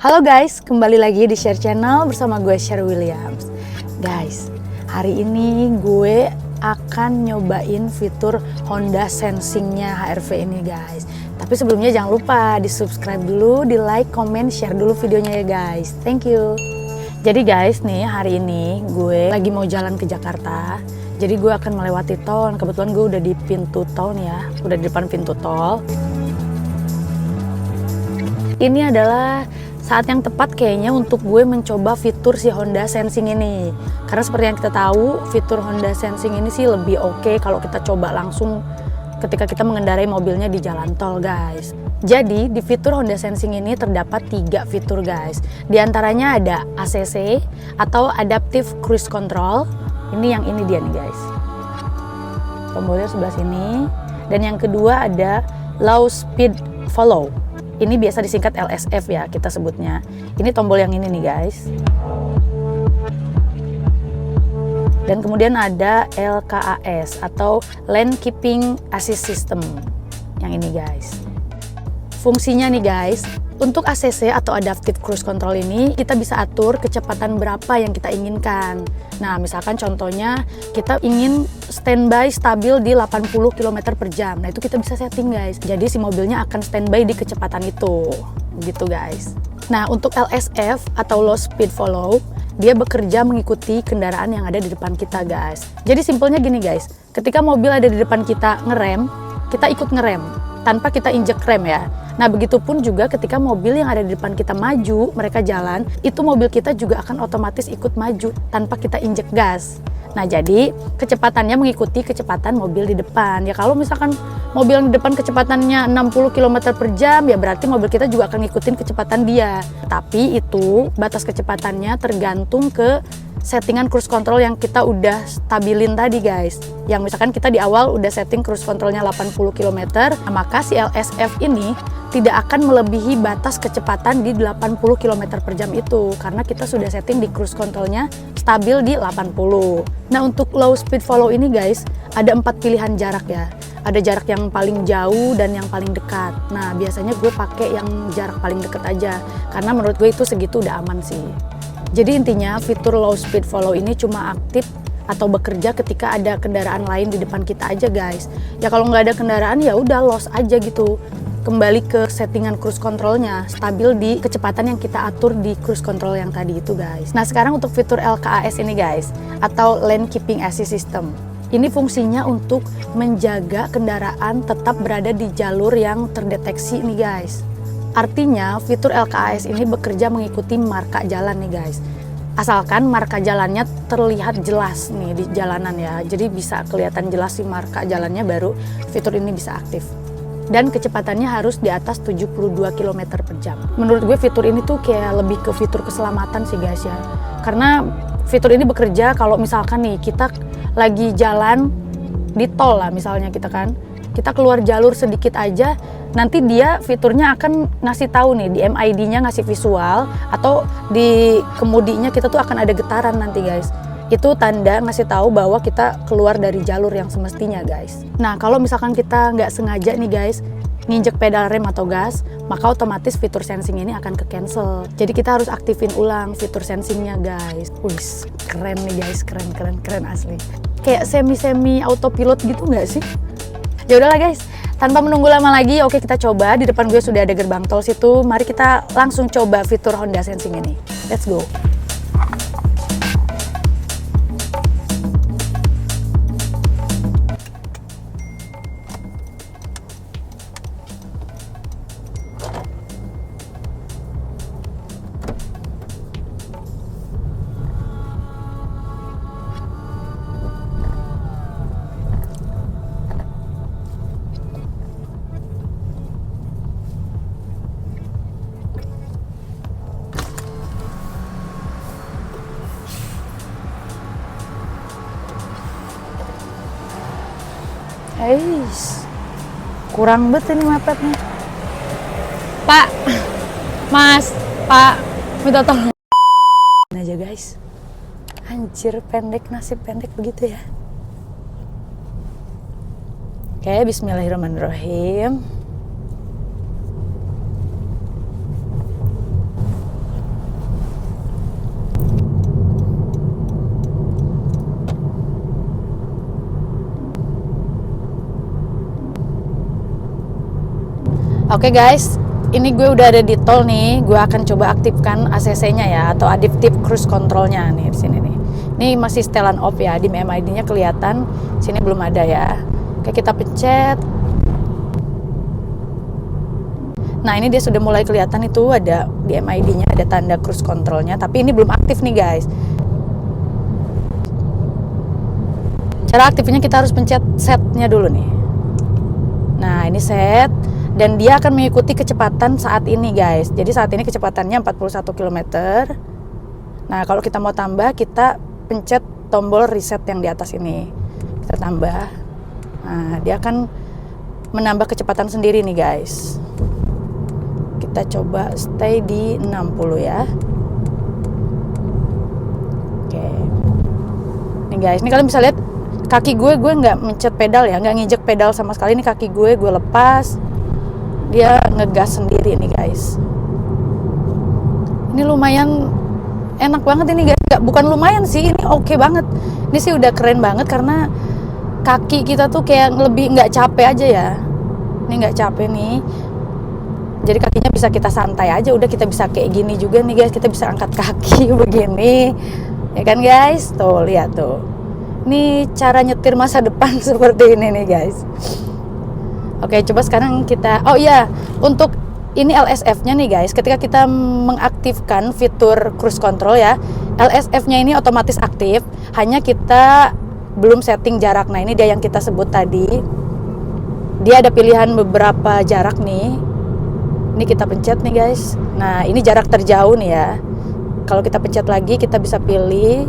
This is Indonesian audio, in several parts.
Halo guys, kembali lagi di Share Channel bersama gue Share Williams. Guys, hari ini gue akan nyobain fitur Honda Sensing-nya HR-V ini guys. Tapi sebelumnya jangan lupa di subscribe dulu, di like, comment, share dulu videonya ya guys. Thank you. Jadi guys nih hari ini gue lagi mau jalan ke Jakarta. Jadi gue akan melewati tol. Kebetulan gue udah di pintu tol nih ya, udah di depan pintu tol. Ini adalah saat yang tepat kayaknya untuk gue mencoba fitur si Honda Sensing ini. Karena seperti yang kita tahu, fitur Honda Sensing ini sih lebih oke kalau kita coba langsung ketika kita mengendarai mobilnya di jalan tol guys. Jadi di fitur Honda Sensing ini terdapat 3 fitur guys. Di antaranya ada ACC atau Adaptive Cruise Control. Ini yang ini dia nih guys. Tombolnya sebelah sini. Dan yang kedua ada Low Speed Follow. Ini biasa disingkat LSF ya kita sebutnya. Ini tombol yang ini nih guys. Dan kemudian ada LKAS atau Lane Keeping Assist System. Yang ini guys. Fungsinya nih guys, untuk ACC atau Adaptive Cruise Control ini kita bisa atur kecepatan berapa yang kita inginkan. Nah misalkan contohnya kita ingin standby stabil di 80 km per jam. Nah itu kita bisa setting guys. Jadi si mobilnya akan standby di kecepatan itu. Gitu guys. Nah untuk LSF atau Low Speed Follow, dia bekerja mengikuti kendaraan yang ada di depan kita guys. Jadi simpelnya gini guys, ketika mobil ada di depan kita ngerem, kita ikut ngerem tanpa kita injek rem ya. Nah begitupun juga ketika mobil yang ada di depan kita maju, mereka jalan, itu mobil kita juga akan otomatis ikut maju tanpa kita injek gas. Nah jadi kecepatannya mengikuti kecepatan mobil di depan. Ya kalau misalkan mobil yang di depan kecepatannya 60 km per jam, ya berarti mobil kita juga akan ngikutin kecepatan dia. Tapi itu batas kecepatannya tergantung ke settingan cruise control yang kita udah stabilin tadi guys. Yang misalkan kita di awal udah setting cruise controlnya 80 km, nah maka si LSF ini tidak akan melebihi batas kecepatan di 80 km per jam itu karena kita sudah setting di cruise controlnya stabil di 80. Nah untuk low speed follow ini guys ada 4 pilihan jarak ya. Ada jarak yang paling jauh dan yang paling dekat. Nah biasanya gue pakai yang jarak paling dekat aja karena menurut gue itu segitu udah aman sih. Jadi intinya fitur low speed follow ini cuma aktif atau bekerja ketika ada kendaraan lain di depan kita aja guys. Ya kalau nggak ada kendaraan ya udah lost aja gitu. Kembali ke settingan cruise controlnya, stabil di kecepatan yang kita atur di cruise control yang tadi itu guys. Nah sekarang untuk fitur LKAS ini guys, atau Lane Keeping Assist System. Ini fungsinya untuk menjaga kendaraan tetap berada di jalur yang terdeteksi nih guys. Artinya fitur LKAS ini bekerja mengikuti marka jalan nih guys. Asalkan marka jalannya terlihat jelas nih di jalanan ya. Jadi bisa kelihatan jelas si marka jalannya baru fitur ini bisa aktif. Dan kecepatannya harus di atas 72 km per jam. Menurut gue fitur ini tuh kayak lebih ke fitur keselamatan sih guys ya. Karena fitur ini bekerja kalau misalkan nih kita lagi jalan di tol lah misalnya kita keluar jalur sedikit aja, nanti dia fiturnya akan ngasih tahu nih di MID-nya ngasih visual atau di kemudinya kita tuh akan ada getaran nanti guys. Itu tanda ngasih tahu bahwa kita keluar dari jalur yang semestinya guys. Nah kalau misalkan kita nggak sengaja nih guys nginjek pedal rem atau gas, maka otomatis fitur sensing ini akan ke cancel. Jadi kita harus aktifin ulang fitur sensingnya guys. Wih keren nih guys, keren asli. Kayak semi autopilot gitu nggak sih? Ya udahlah guys, tanpa menunggu lama lagi, oke kita coba. Di depan gue sudah ada gerbang tol situ. Mari kita langsung coba fitur Honda Sensing ini. Let's go. Kurang banget ini mepetnya. Pak, Mas, Pak, minta tolong. Ini aja guys. Anjir pendek, nasib pendek begitu ya. Oke, bismillahirrahmanirrahim. Oke guys, ini gue udah ada di tol nih. Gue akan coba aktifkan ACC-nya ya, atau Adaptive Cruise Control-nya nih di sini nih. Ini masih setelan off ya, di MID-nya kelihatan. Sini belum ada ya. Oke, kita pencet. Nah, ini dia sudah mulai kelihatan itu ada di MID-nya ada tanda cruise control-nya, tapi ini belum aktif nih guys. Cara aktifnya kita harus pencet set-nya dulu nih. Nah, ini set. Dan dia akan mengikuti kecepatan saat ini guys. Jadi saat ini kecepatannya 41 km. Nah, kalau kita mau tambah, kita pencet tombol reset yang di atas ini. Kita tambah. Nah, dia akan menambah kecepatan sendiri nih guys. Kita coba stay di 60 ya. Oke. Nih guys, ini kalian bisa lihat kaki gue nggak mencet pedal ya, nggak nginjek pedal sama sekali. Ini kaki gue lepas. Dia ngegas sendiri nih guys. Ini lumayan enak banget ini guys. Bukan lumayan sih, ini oke banget. Ini sih udah keren banget karena kaki kita tuh kayak lebih nggak capek aja ya. Ini nggak capek nih. Jadi kakinya bisa kita santai aja. Udah kita bisa kayak gini juga nih guys. Kita bisa angkat kaki begini. Ya kan guys? Tuh lihat tuh. Ini cara nyetir masa depan seperti ini nih guys. Oke, coba sekarang kita, oh iya, untuk ini LSF-nya nih guys, ketika kita mengaktifkan fitur cruise control ya, LSF-nya ini otomatis aktif, hanya kita belum setting jarak. Nah, ini dia yang kita sebut tadi. Dia ada pilihan beberapa jarak nih. Ini kita pencet nih guys. Nah, ini jarak terjauh nih ya. Kalau kita pencet lagi, kita bisa pilih.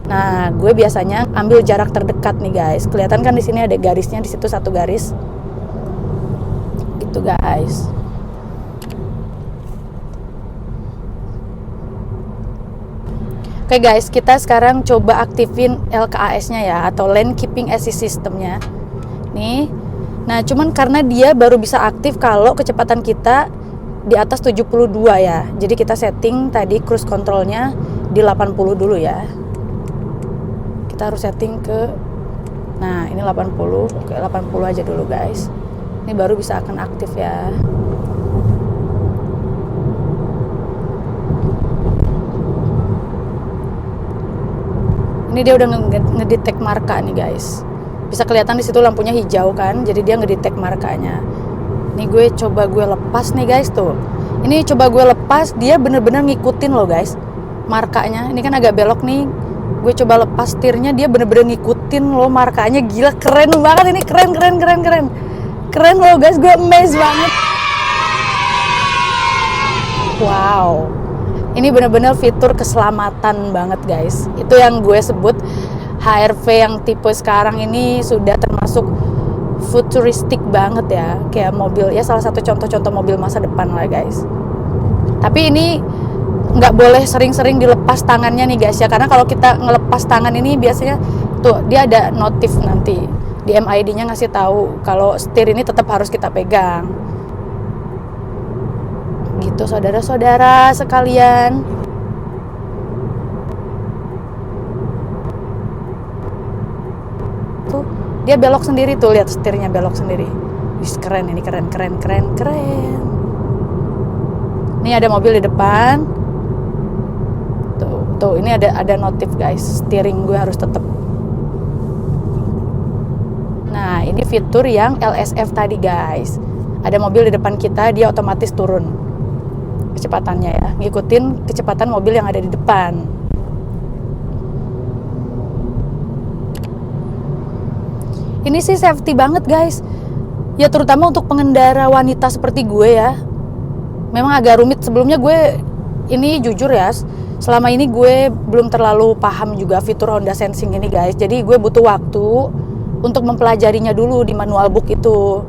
Nah, gue biasanya ambil jarak terdekat nih guys. Kelihatan kan di sini ada garisnya, di situ satu garis. Gitu guys. Oke guys, kita sekarang coba aktifin LKAS-nya ya, atau Lane Keeping Assist System-nya. Nih. Nah, cuman karena dia baru bisa aktif kalau kecepatan kita di atas 72 ya. Jadi kita setting tadi cruise control-nya di 80 dulu ya. Kita harus setting ke, nah ini 80, oke 80 aja dulu guys. Ini baru bisa akan aktif ya. Ini dia udah ngedetect marka nih guys. Bisa kelihatan di situ lampunya hijau kan, jadi dia ngedetect markanya. Ini gue coba gue lepas nih guys tuh. Ini coba gue lepas, dia bener-bener ngikutin loh guys markanya. Ini kan agak belok nih. Gue coba lepas setirnya, dia bener-bener ngikutin loh markanya. Gila, keren banget ini, keren loh guys, gue amazed banget. Wow, ini bener-bener fitur keselamatan banget guys. Itu yang gue sebut HRV yang tipe sekarang ini sudah termasuk futuristik banget ya, kayak mobil ya, salah satu contoh-contoh mobil masa depan lah guys. Tapi ini nggak boleh sering-sering dilepas tangannya nih guys ya, karena kalau kita ngelepas tangan ini biasanya tuh dia ada notif nanti di MID-nya ngasih tahu kalau setir ini tetap harus kita pegang gitu saudara-saudara sekalian. Tuh dia belok sendiri tuh, lihat setirnya belok sendiri. Wis, keren ini, keren. Ini ada mobil di depan. Tuh, ini ada notif guys, steering gue harus tetap. Nah, ini fitur yang LSF tadi guys. Ada mobil di depan kita, dia otomatis turun kecepatannya ya, ngikutin kecepatan mobil yang ada di depan. Ini sih safety banget guys. Ya terutama untuk pengendara wanita seperti gue ya. Memang agak rumit, sebelumnya gue ini jujur ya, selama ini gue belum terlalu paham juga fitur Honda Sensing ini guys. Jadi gue butuh waktu untuk mempelajarinya dulu di manual book itu.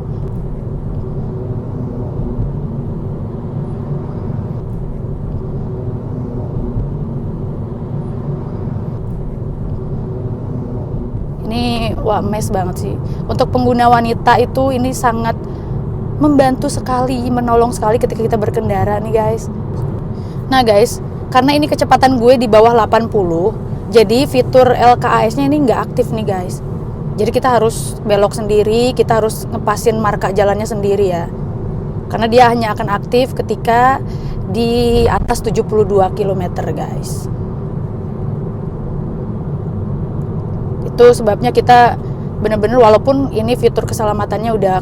Ini wah mes banget sih. Untuk pengguna wanita itu ini sangat membantu sekali, menolong sekali ketika kita berkendara nih guys. Nah guys, karena ini kecepatan gue di bawah 80, jadi fitur LKAS-nya ini nggak aktif nih guys. Jadi kita harus belok sendiri, kita harus ngepasin marka jalannya sendiri ya. Karena dia hanya akan aktif ketika di atas 72 km guys. Itu sebabnya kita bener-bener, walaupun ini fitur keselamatannya udah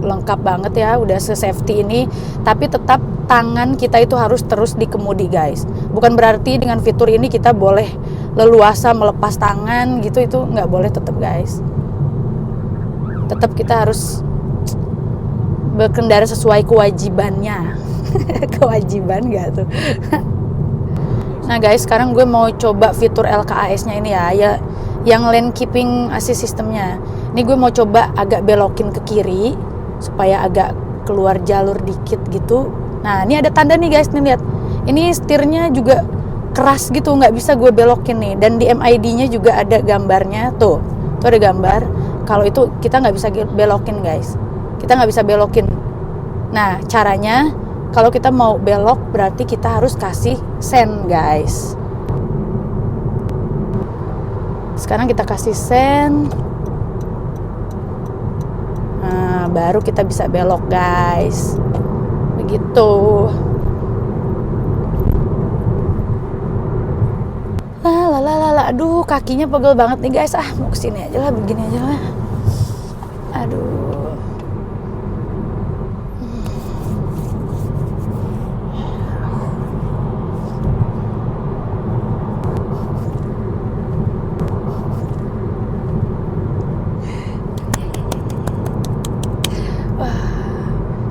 lengkap banget ya, udah se-safety ini, tapi tetap tangan kita itu harus terus di kemudi guys. Bukan berarti dengan fitur ini kita boleh leluasa melepas tangan gitu, itu nggak boleh tetap guys. Tetap kita harus berkendara sesuai kewajibannya. Kewajiban nggak tuh? Nah guys, sekarang gue mau coba fitur LKAS-nya ini ya, yang lane keeping assist systemnya. Ini gue mau coba agak belokin ke kiri supaya agak keluar jalur dikit gitu. Nah ini ada tanda nih guys, nih lihat. Ini setirnya juga keras gitu, nggak bisa gue belokin nih. Dan di MID-nya juga ada gambarnya tuh ada gambar. Kalau itu kita nggak bisa belokin guys, kita nggak bisa belokin. Nah caranya kalau kita mau belok berarti kita harus kasih sen guys. Sekarang kita kasih sen. Nah, baru kita bisa belok guys. Begitu. Aduh kakinya pegel banget nih guys. Mau kesini aja lah, begini aja lah. Aduh.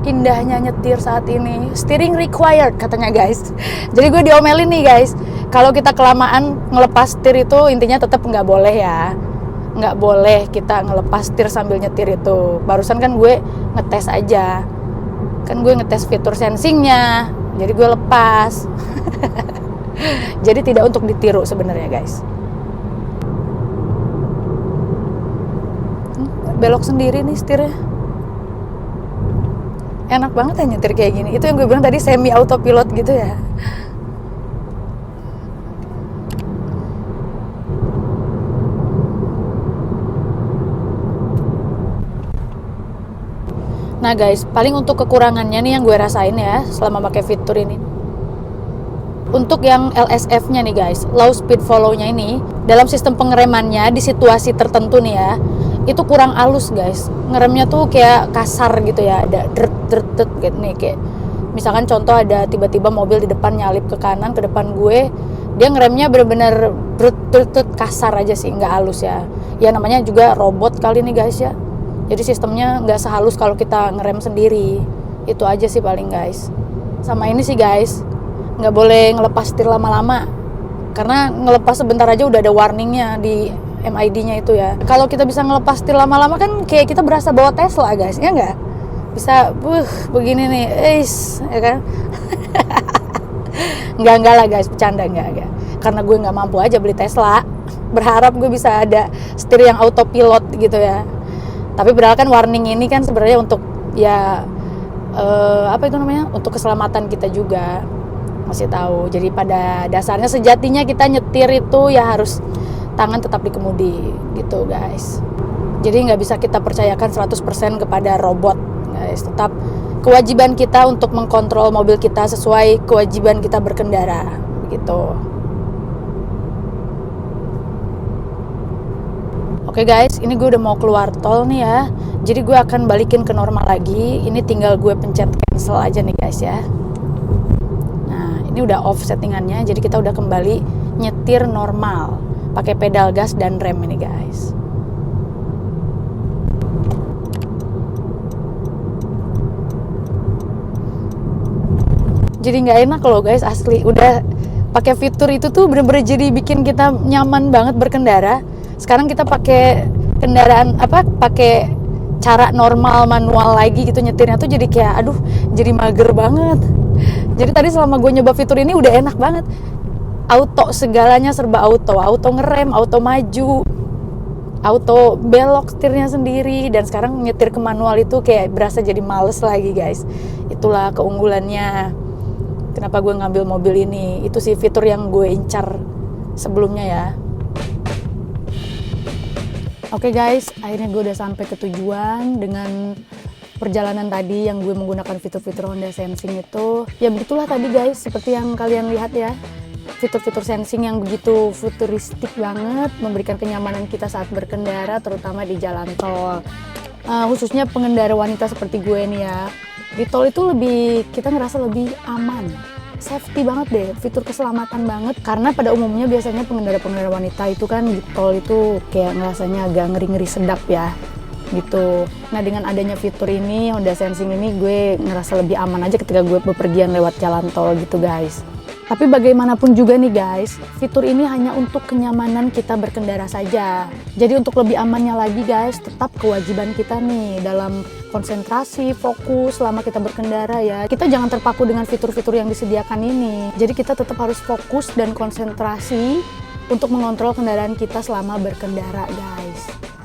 Indahnya nyetir saat ini. Steering required katanya guys. Jadi gue diomelin nih guys, kalau kita kelamaan ngelepas setir itu intinya tetap nggak boleh ya. Nggak boleh kita ngelepas setir sambil nyetir itu. Barusan kan gue ngetes aja, kan gue ngetes fitur sensingnya, jadi gue lepas. Jadi tidak untuk ditiru sebenarnya guys. Belok sendiri nih setirnya. Enak banget ya nyetir kayak gini. Itu yang gue bilang tadi, semi autopilot gitu ya. Nah guys, paling untuk kekurangannya nih yang gue rasain ya selama pakai fitur ini. Untuk yang LSF-nya nih guys, low speed follow-nya ini, dalam sistem pengeremannya di situasi tertentu nih ya, itu kurang halus guys. Ngeremnya tuh kayak kasar gitu ya, ada dret gitu nih, kayak misalkan contoh ada tiba-tiba mobil di depan nyalip ke kanan ke depan gue, dia ngeremnya bener-bener dret kasar aja sih, nggak halus ya. Ya namanya juga robot kali nih guys ya. Jadi sistemnya nggak sehalus kalau kita ngerem sendiri. Itu aja sih paling guys. Sama ini sih guys, nggak boleh ngelepas setir lama-lama, karena ngelepas sebentar aja udah ada warningnya di MID-nya itu ya. Kalau kita bisa ngelepas setir lama-lama kan kayak kita berasa bawa Tesla guys, ya nggak? Bisa, begini nih, ya kan? Enggak lah guys, bercanda enggak. Karena gue nggak mampu aja beli Tesla, berharap gue bisa ada setir yang autopilot gitu ya. Tapi padahal kan warning ini kan sebenarnya untuk ya apa itu namanya, untuk keselamatan kita juga, masih tahu. Jadi pada dasarnya sejatinya kita nyetir itu ya harus tangan tetap di kemudi gitu guys. Jadi nggak bisa kita percayakan 100% kepada robot guys. Tetap kewajiban kita untuk mengkontrol mobil kita sesuai kewajiban kita berkendara begitu. Oke guys, ini gue udah mau keluar tol nih ya. Jadi gue akan balikin ke normal lagi. Ini tinggal gue pencet cancel aja nih guys ya. Nah, ini udah off settingannya. Jadi kita udah kembali nyetir normal, pakai pedal gas dan rem ini guys. Jadi nggak enak loh guys, asli. Udah pakai fitur itu tuh bener-bener jadi bikin kita nyaman banget berkendara. Sekarang kita pakai kendaraan pakai cara normal manual lagi gitu nyetirnya tuh jadi kayak aduh, jadi mager banget. Jadi tadi selama gue nyoba fitur ini udah enak banget. Auto, segalanya serba auto ngerem, auto maju, auto belok setirnya sendiri. Dan sekarang nyetir ke manual itu kayak berasa jadi males lagi guys. Itulah keunggulannya kenapa gue ngambil mobil ini. Itu sih fitur yang gue incar sebelumnya ya. Oke guys, akhirnya gue udah sampai ke tujuan dengan perjalanan tadi yang gue menggunakan fitur-fitur Honda Sensing itu. Ya begitulah tadi guys, seperti yang kalian lihat ya. Fitur-fitur sensing yang begitu futuristik banget, memberikan kenyamanan kita saat berkendara, terutama di jalan tol. Khususnya pengendara wanita seperti gue nih ya. Di tol itu kita ngerasa lebih aman. Safety banget deh, fitur keselamatan banget. Karena pada umumnya biasanya pengendara-pengendara wanita itu kan di tol itu kayak ngerasanya agak ngeri-ngeri sedap ya, gitu. Nah dengan adanya fitur ini, Honda Sensing ini, gue ngerasa lebih aman aja ketika gue bepergian lewat jalan tol gitu guys. Tapi bagaimanapun juga nih guys, fitur ini hanya untuk kenyamanan kita berkendara saja. Jadi untuk lebih amannya lagi guys, tetap kewajiban kita nih dalam konsentrasi, fokus selama kita berkendara ya. Kita jangan terpaku dengan fitur-fitur yang disediakan ini. Jadi kita tetap harus fokus dan konsentrasi untuk mengontrol kendaraan kita selama berkendara guys.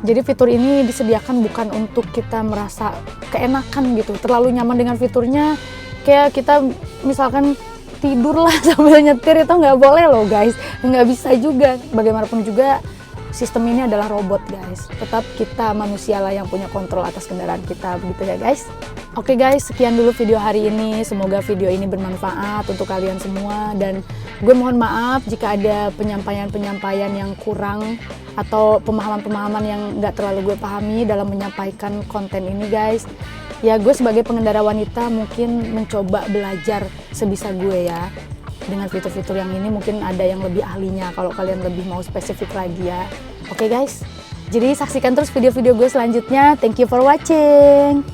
Jadi fitur ini disediakan bukan untuk kita merasa keenakan gitu, terlalu nyaman dengan fiturnya. Kayak kita misalkan tidur lah sambil nyetir, itu nggak boleh loh guys, nggak bisa juga. Bagaimanapun juga sistem ini adalah robot guys, tetap kita manusia lah yang punya kontrol atas kendaraan kita, begitu ya guys. Oke guys, sekian dulu video hari ini, semoga video ini bermanfaat untuk kalian semua, dan gue mohon maaf jika ada penyampaian-penyampaian yang kurang atau pemahaman-pemahaman yang nggak terlalu gue pahami dalam menyampaikan konten ini guys. Ya gue sebagai pengendara wanita mungkin mencoba belajar sebisa gue ya. Dengan fitur-fitur yang ini mungkin ada yang lebih ahlinya kalau kalian lebih mau spesifik lagi ya. Oke guys, jadi saksikan terus video-video gue selanjutnya. Thank you for watching.